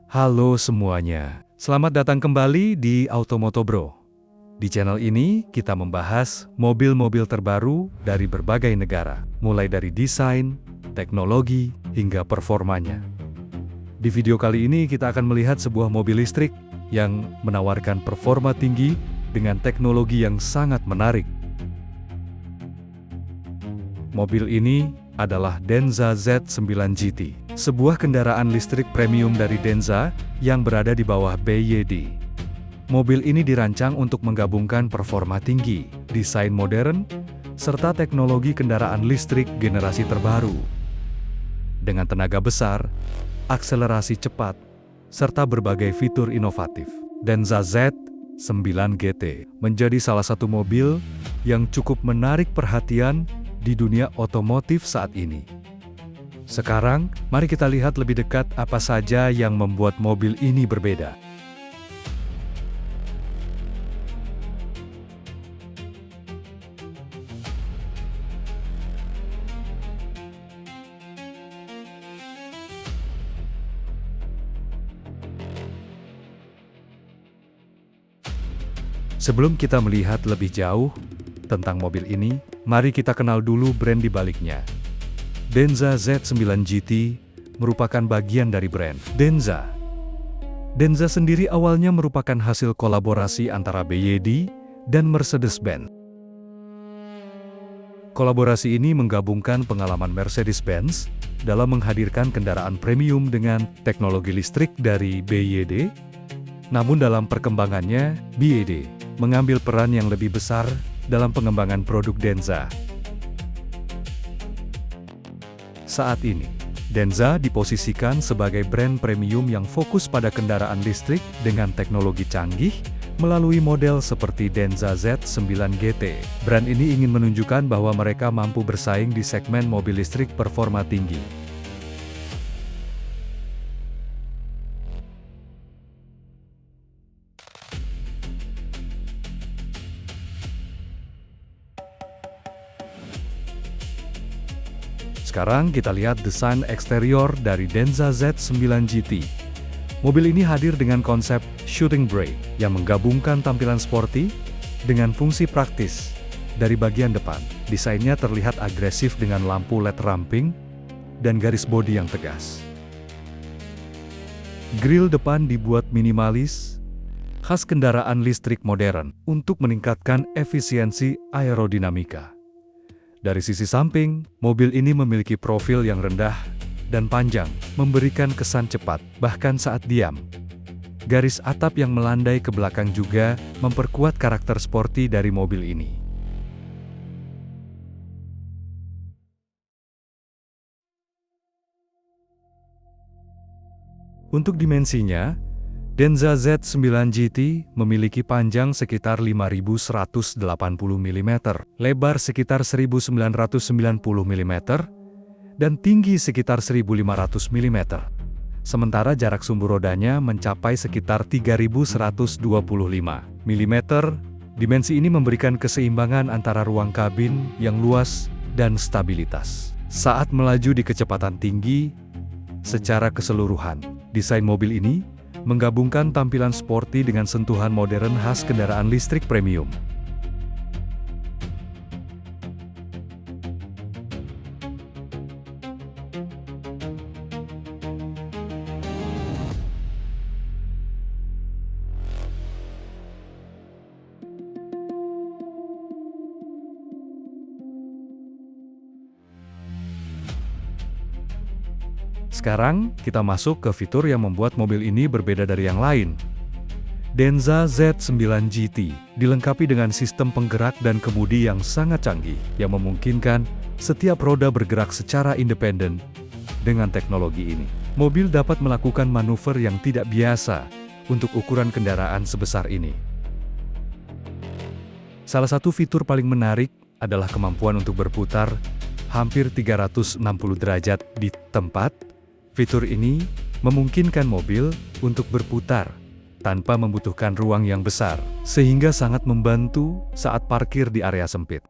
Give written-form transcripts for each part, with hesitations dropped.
Halo semuanya, selamat datang kembali di Automoto Bro. Di channel ini, kita membahas mobil-mobil terbaru dari berbagai negara, mulai dari desain, teknologi, hingga performanya. Di video kali ini, kita akan melihat sebuah mobil listrik yang menawarkan performa tinggi dengan teknologi yang sangat menarik. Mobil ini adalah Denza Z9 GT, sebuah kendaraan listrik premium dari Denza yang berada di bawah BYD. Mobil ini dirancang untuk menggabungkan performa tinggi, desain modern, serta teknologi kendaraan listrik generasi terbaru. Dengan tenaga besar, akselerasi cepat, serta berbagai fitur inovatif, Denza Z9 GT menjadi salah satu mobil yang cukup menarik perhatian di dunia otomotif saat ini. Sekarang, mari kita lihat lebih dekat apa saja yang membuat mobil ini berbeda. Sebelum kita melihat lebih jauh tentang mobil ini, mari kita kenal dulu brand di baliknya. Denza Z9 GT merupakan bagian dari brand Denza. Denza sendiri awalnya merupakan hasil kolaborasi antara BYD dan Mercedes-Benz. Kolaborasi ini menggabungkan pengalaman Mercedes-Benz dalam menghadirkan kendaraan premium dengan teknologi listrik dari BYD. Namun dalam perkembangannya, BYD mengambil peran yang lebih besar dalam pengembangan produk Denza. Saat ini, Denza diposisikan sebagai brand premium yang fokus pada kendaraan listrik dengan teknologi canggih melalui model seperti Denza Z9 GT. Brand ini ingin menunjukkan bahwa mereka mampu bersaing di segmen mobil listrik performa tinggi. Sekarang kita lihat desain eksterior dari Denza Z9 GT. Mobil ini hadir dengan konsep shooting brake yang menggabungkan tampilan sporty dengan fungsi praktis. Dari bagian depan, desainnya terlihat agresif dengan lampu LED ramping dan garis bodi yang tegas. Grill depan dibuat minimalis, khas kendaraan listrik modern untuk meningkatkan efisiensi aerodinamika. Dari sisi samping, mobil ini memiliki profil yang rendah dan panjang, memberikan kesan cepat, bahkan saat diam. Garis atap yang melandai ke belakang juga memperkuat karakter sporty dari mobil ini. Untuk dimensinya, Denza Z9 GT memiliki panjang sekitar 5.180 mm, lebar sekitar 1.990 mm, dan tinggi sekitar 1.500 mm. Sementara jarak sumbu rodanya mencapai sekitar 3.125 mm. Dimensi ini memberikan keseimbangan antara ruang kabin yang luas dan stabilitas saat melaju di kecepatan tinggi. Secara keseluruhan, desain mobil ini menggabungkan tampilan sporty dengan sentuhan modern khas kendaraan listrik premium. Sekarang, kita masuk ke fitur yang membuat mobil ini berbeda dari yang lain. Denza Z9 GT dilengkapi dengan sistem penggerak dan kemudi yang sangat canggih, yang memungkinkan setiap roda bergerak secara independen. Dengan teknologi ini, mobil dapat melakukan manuver yang tidak biasa untuk ukuran kendaraan sebesar ini. Salah satu fitur paling menarik adalah kemampuan untuk berputar hampir 360 derajat di tempat. Fitur ini memungkinkan mobil untuk berputar tanpa membutuhkan ruang yang besar, sehingga sangat membantu saat parkir di area sempit.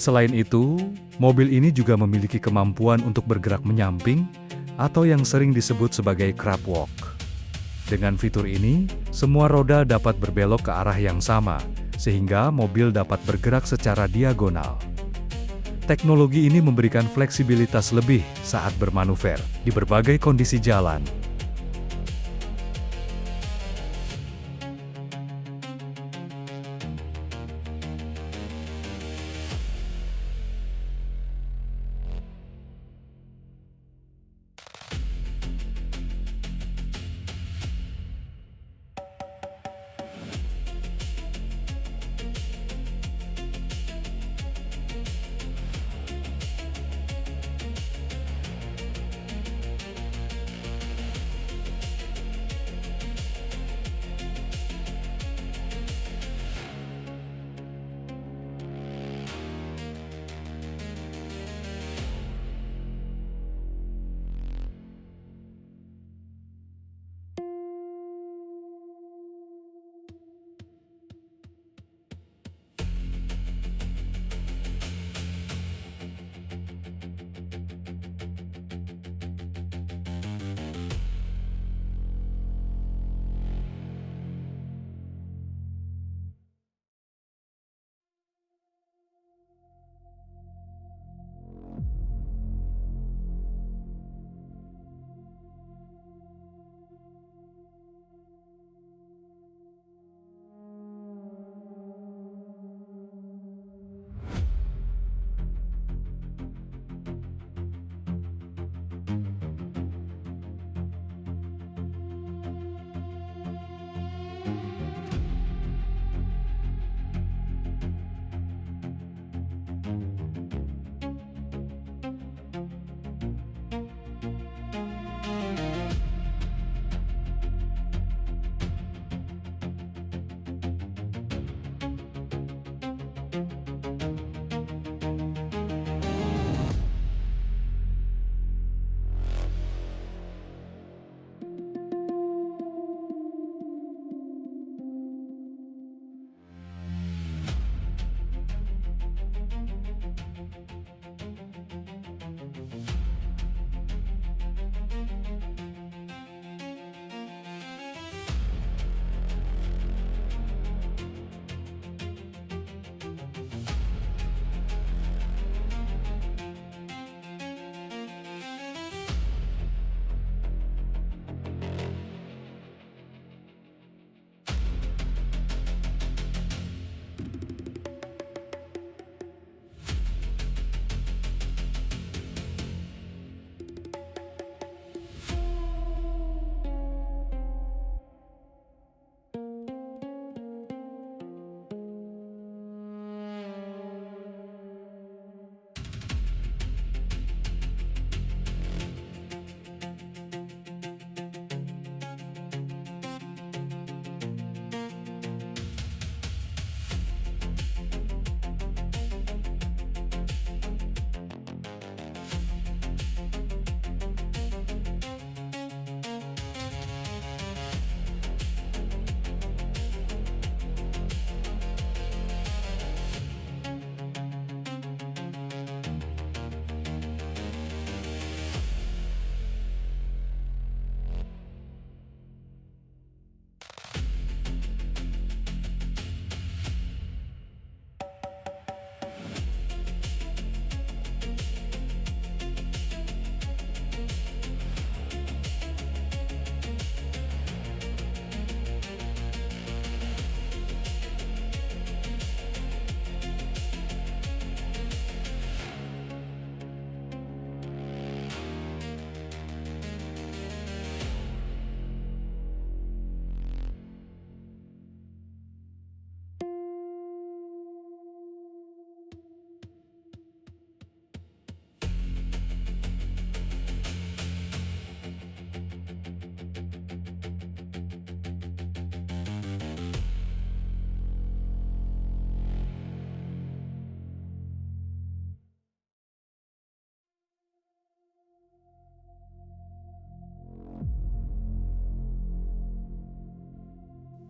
Selain itu, mobil ini juga memiliki kemampuan untuk bergerak menyamping, atau yang sering disebut sebagai crab walk. Dengan fitur ini, semua roda dapat berbelok ke arah yang sama, sehingga mobil dapat bergerak secara diagonal. Teknologi ini memberikan fleksibilitas lebih saat bermanuver di berbagai kondisi jalan.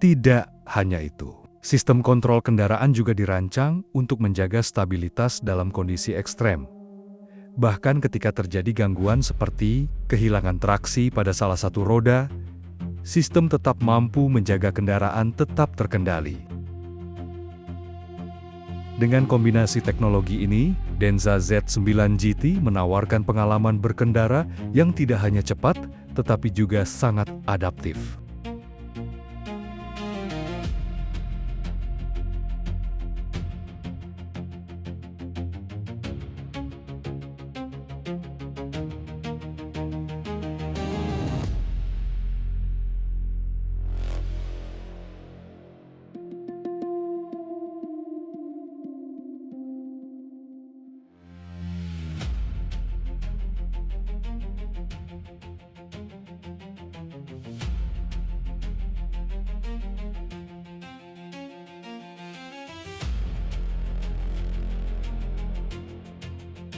Tidak hanya itu, Sistem kontrol kendaraan juga dirancang untuk menjaga stabilitas dalam kondisi ekstrem. Bahkan ketika terjadi gangguan seperti kehilangan traksi pada salah satu roda, sistem tetap mampu menjaga kendaraan tetap terkendali. Dengan kombinasi teknologi ini, Denza Z9 GT menawarkan pengalaman berkendara yang tidak hanya cepat, tetapi juga sangat adaptif.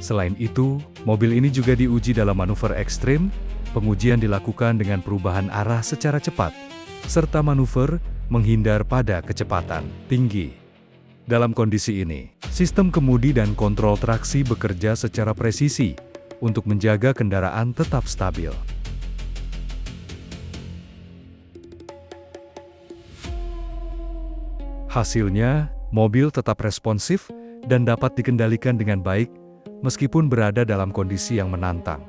Selain itu, mobil ini juga diuji dalam manuver ekstrim. Pengujian dilakukan dengan perubahan arah secara cepat, serta manuver menghindar pada kecepatan tinggi. Dalam kondisi ini, sistem kemudi dan kontrol traksi bekerja secara presisi untuk menjaga kendaraan tetap stabil. Hasilnya, mobil tetap responsif dan dapat dikendalikan dengan baik meskipun berada dalam kondisi yang menantang.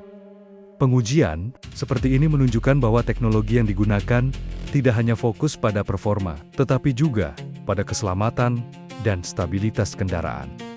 Pengujian seperti ini menunjukkan bahwa teknologi yang digunakan tidak hanya fokus pada performa, tetapi juga pada keselamatan dan stabilitas kendaraan.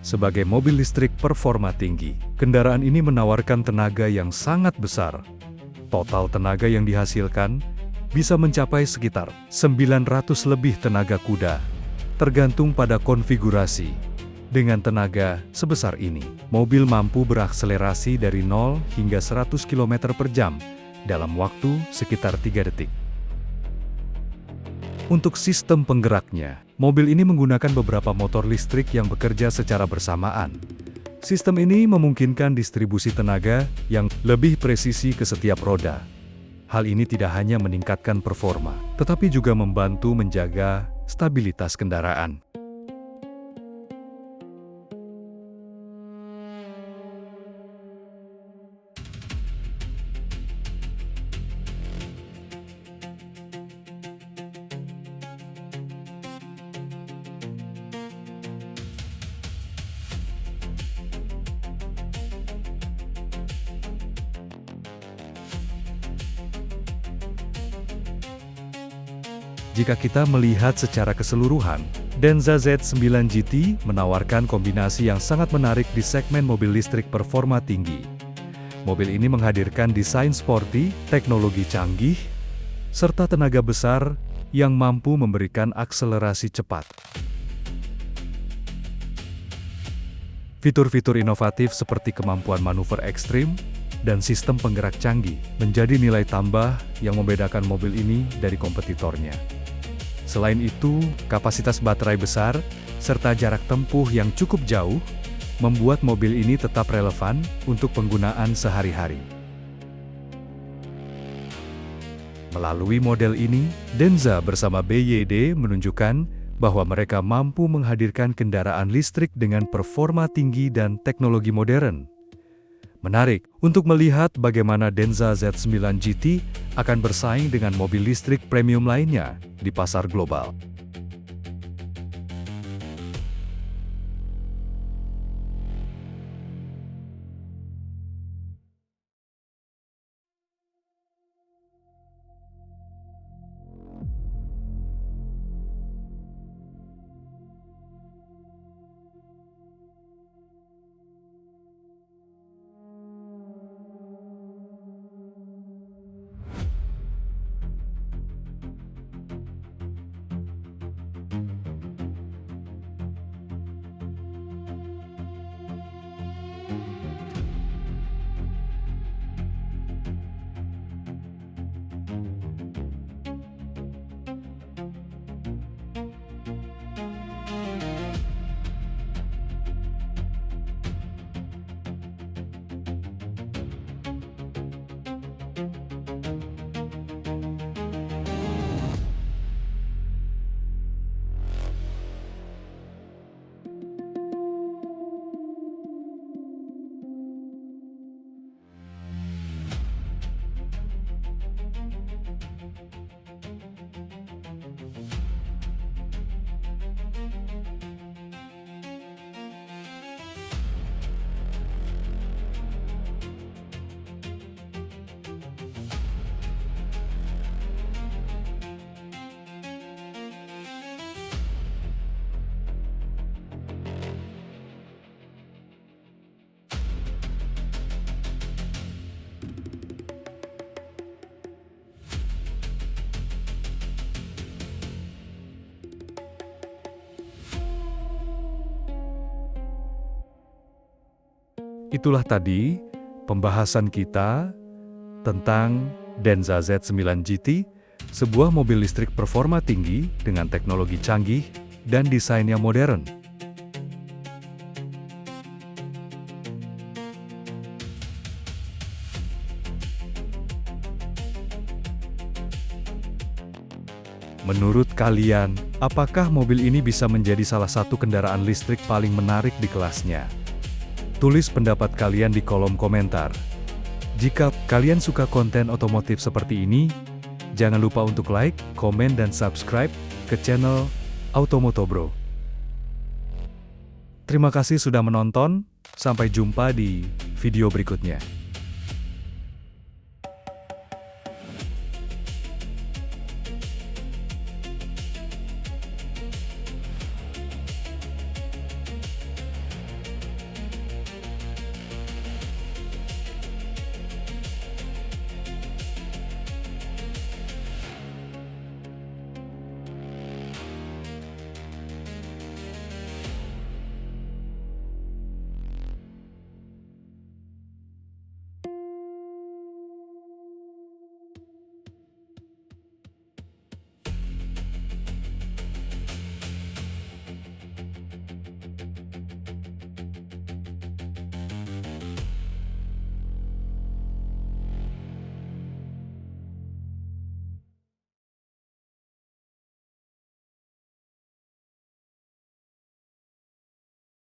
Sebagai mobil listrik performa tinggi, kendaraan ini menawarkan tenaga yang sangat besar. Total tenaga yang dihasilkan bisa mencapai sekitar 900 lebih tenaga kuda, tergantung pada konfigurasi. Dengan tenaga sebesar ini, mobil mampu berakselerasi dari 0 hingga 100 km per jam dalam waktu sekitar 3 detik. Untuk sistem penggeraknya, mobil ini menggunakan beberapa motor listrik yang bekerja secara bersamaan. Sistem ini memungkinkan distribusi tenaga yang lebih presisi ke setiap roda. Hal ini tidak hanya meningkatkan performa, tetapi juga membantu menjaga stabilitas kendaraan. Jika kita melihat secara keseluruhan, Denza Z9 GT menawarkan kombinasi yang sangat menarik di segmen mobil listrik performa tinggi. Mobil ini menghadirkan desain sporty, teknologi canggih, serta tenaga besar yang mampu memberikan akselerasi cepat. Fitur-fitur inovatif seperti kemampuan manuver ekstrim dan sistem penggerak canggih menjadi nilai tambah yang membedakan mobil ini dari kompetitornya. Selain itu, kapasitas baterai besar, serta jarak tempuh yang cukup jauh, membuat mobil ini tetap relevan untuk penggunaan sehari-hari. Melalui model ini, Denza bersama BYD menunjukkan bahwa mereka mampu menghadirkan kendaraan listrik dengan performa tinggi dan teknologi modern. Menarik untuk melihat bagaimana Denza Z9 GT akan bersaing dengan mobil listrik premium lainnya di pasar global. Itulah tadi pembahasan kita tentang Denza Z9 GT, sebuah mobil listrik performa tinggi dengan teknologi canggih dan desain yang modern. Menurut kalian, apakah mobil ini bisa menjadi salah satu kendaraan listrik paling menarik di kelasnya? Tulis pendapat kalian di kolom komentar. Jika kalian suka konten otomotif seperti ini, jangan lupa untuk like, komen, dan subscribe ke channel Automotobro. Terima kasih sudah menonton, sampai jumpa di video berikutnya.